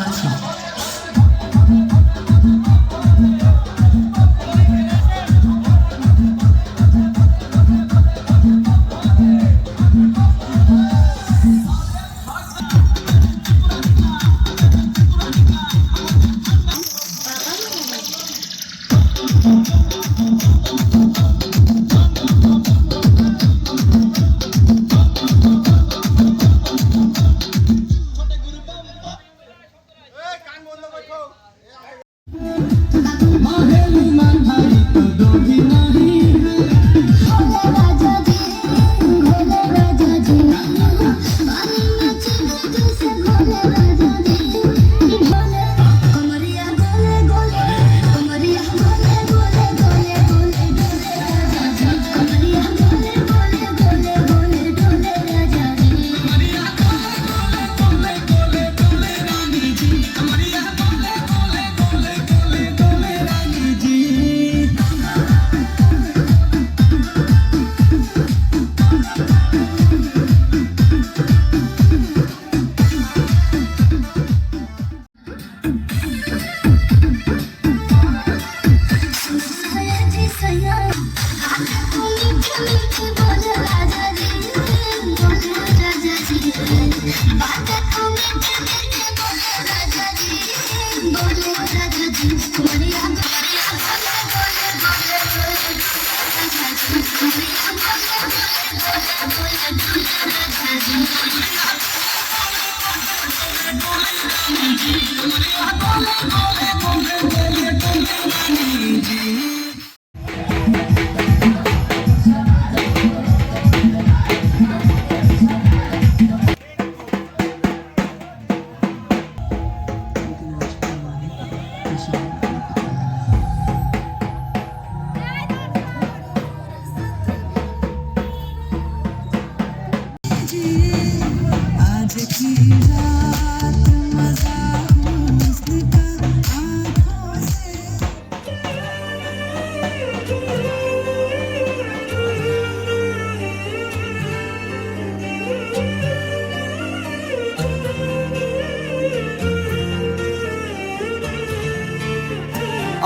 আছে।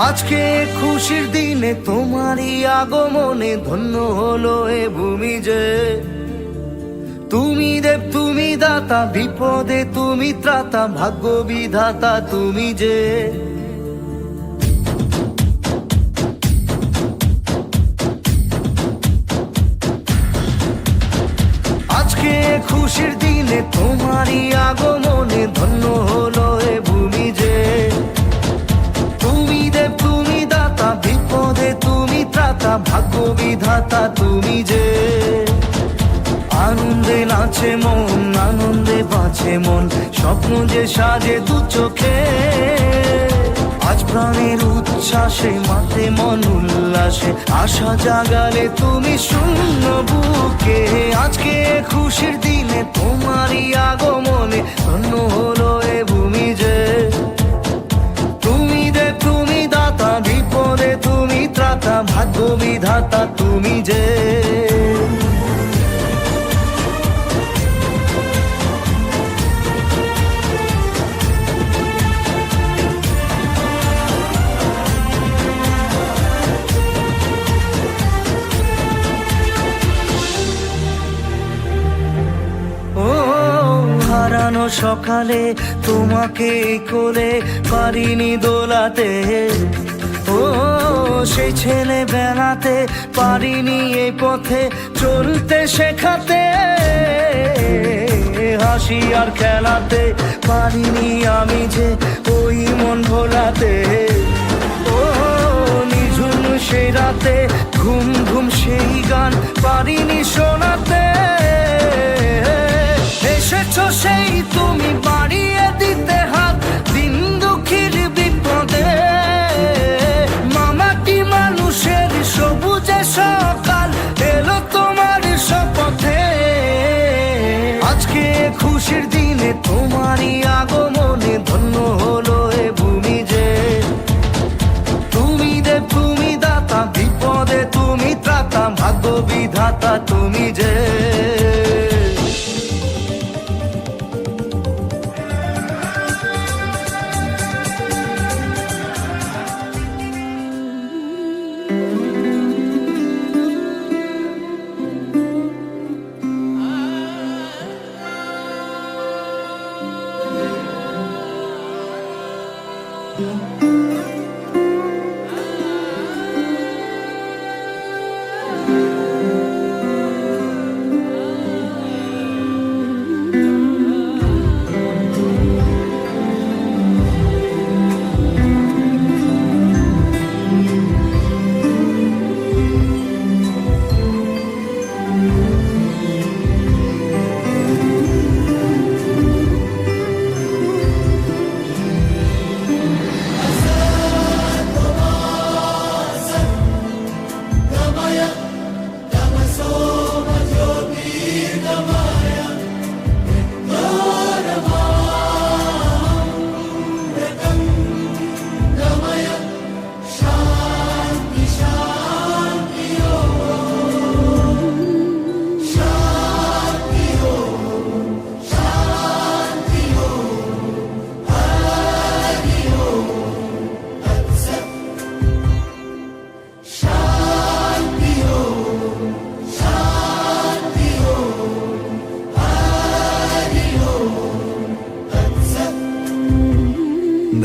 আজকে খুশির দিনে তোমারই আগমনে ধন্য হলো এ ভূমি যে। তুমি দেব তুমি দাতা, বিপদে তুমি ত্রাতা, ভাগ্য বিধাতা তুমি যে। আজকে খুশির দিনে তোমারই আগমনে ধন্য হলো এ ভূমি যে। তুমি দেব তুমি দাতা, বিপদে তুমি ত্রাতা, ভাগ্য বিধাতা তুমি যে। আনন্দে নাচে মন, আনন্দে বাঁচে মন, স্বপ্ন যে সাজে দু চোখে। আজ প্রাণের উচ্ছ্বাসে মাতে মন উল্লাসে, আশা জাগালে তুমি শূন্য বুকে। আজকে খুশির দিনে তোমারই আগমনে ধন্য হলো এ ভূমি যে। তুমি দে তুমি দাতা, বিপদে তুমি ত্রাতা, ভাগ্য বিধাতা তুমি যে। হারানো সকালে তোমাকে কোলে পারিনি দোলাতে, ও সেই ছেলে বেলাতে পারিনি এই পথে চলতে শেখাতে। হাসি আর খেলাতে পারিনি আমি যে ওই মন ভোলাতে। ও নিঝুম সেই রাতে ঘুম ঘুম সেই গান পারিনি শোনাতে। এসেছো সেই তুমি বাড়িয়ে দিতে হাত দিন দুঃখীর বিপদে। মামাটি মানুষের সবুজে সকাল এলো তোমার শপথে। আজকে খুশির দিনে তোমারই আগমনে ধন্য হলো এ ভূমি যে। তুমি দেব তুমি দাতা, বিপদে তুমি ত্রাতা, ভাগ্য বিধাতা তুমি যে।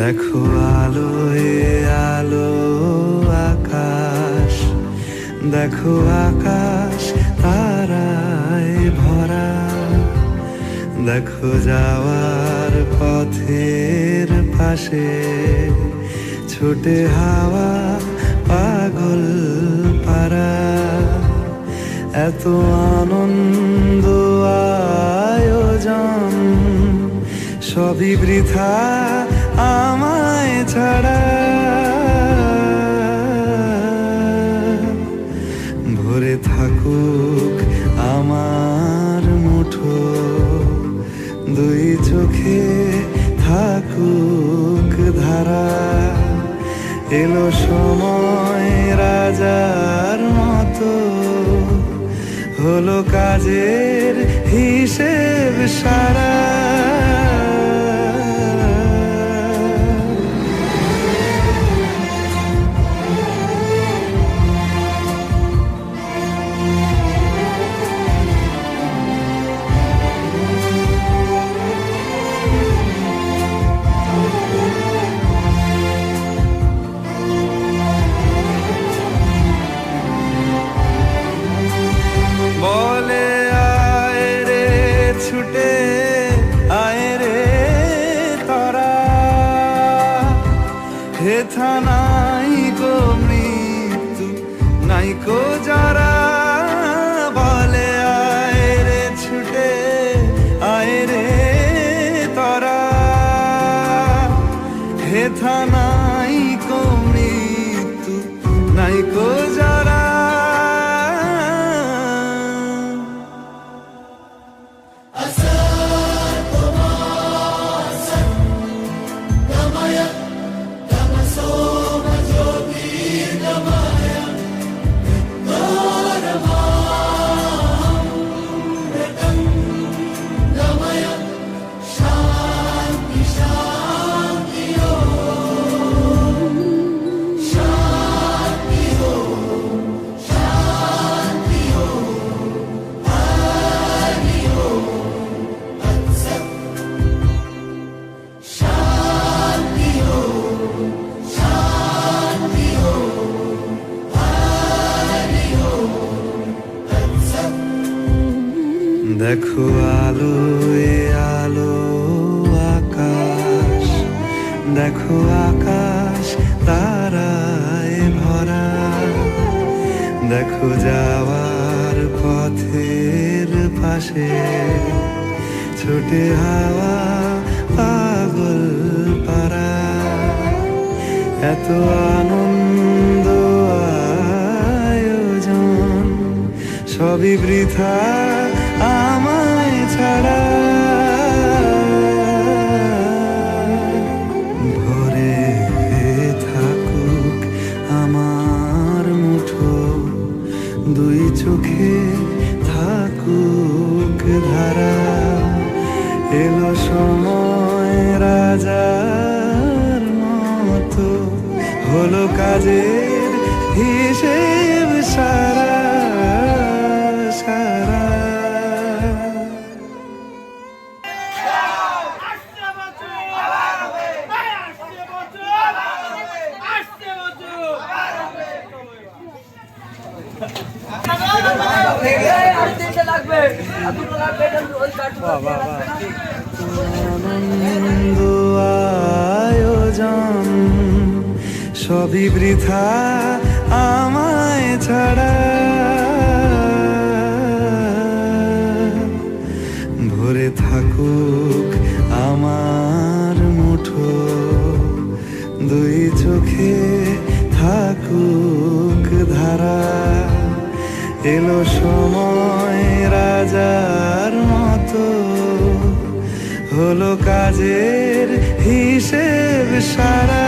দেখো আলোয় আলো আকাশ, দেখো আকাশ তারায় ভরা, দেখো যাওয়ার পথের পাশে ছোটে হাওয়া পাগল পারা। এত আনন্দ আয়োজন সবই বৃথা আমায় ছাড়া। ভরে থাকুক আমার মুঠো, দুই চোখে থাকুক ধারা। এলো সময় রাজার মতো, হলো কাজের হিসেব সারা। বলে আয় রে ছুটে আয় রে তারা, হেথা নাই গো মৃত্যু নাই গো যারা। বলে আয় রে ছুটে আয় রে তারা, হেথা নাই গো মৃত্যু নাই গো যারা। দেখো আলোয় আলো আকাশ, দেখো আকাশ তারায় ভরা, দেখো যাওয়ার পথের পাশে ছোটে হাওয়া পাগল পারা। এত আনন্দ আয়োজন সবই বৃথা আমায় ছাড়া। ভরে থাকুক আমার মুঠো, দুই চোখে থাকুক ধারা। এলো সময় রাজার মতো, হলো কাজের হিসেব সারা সারা। আনন্দ আয়োজন সবই বৃথা আমায় ছাড়া, ভরে থাকুক আমার মুঠো, দুই চোখে থাকুক ধারা, এলো সময় রাজার মতো, হলো কাজের হিসেব সারা।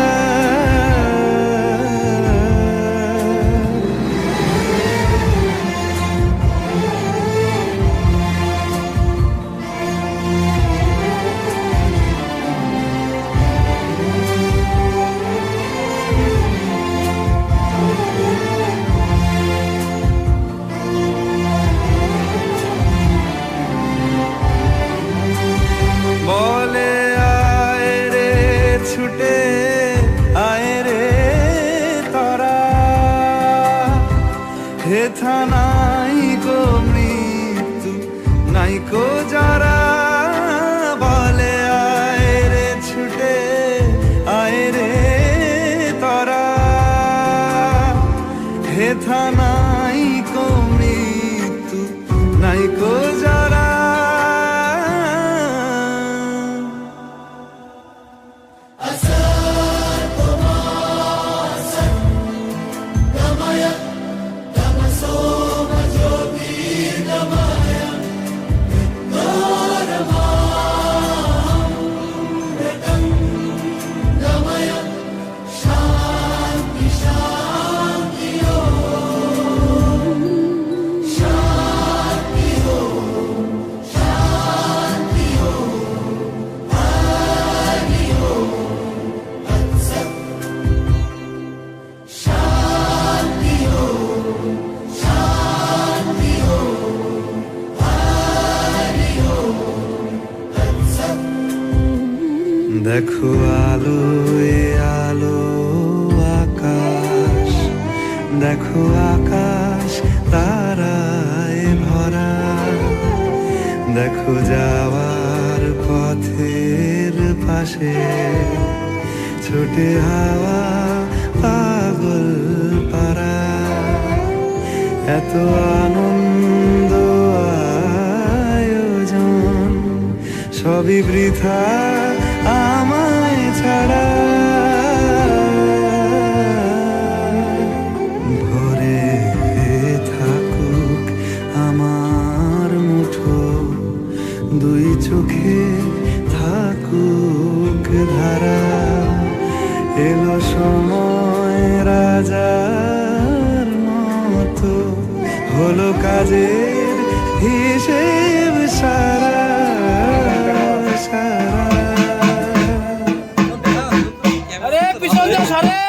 বলে আয় রে ছুটে আয় রে তারা, হেথা নাই কো মৃত্যু নাই কো যারা, বলে আয় রে ছুটে আয় রে তারা, হেথা নাই কো মৃত্যু নাই কো যারা। দেখো আলো এ আলো আকাশ, দেখো আকাশ তারায় ভরা, দেখো যাওয়ার পথের পাশে ছোটে হাওয়া পাগল পারা, এত আনন্দ আয়োজন সবই বৃথা আমায় ছাড়া, ভরে থাকুক আমার মুঠো, দুই চোখে থাকুক ধারা, এলো সময় রাজার মতো, হলো কাজের হিসেব সারা সারা। আরে পিছন যা সরে।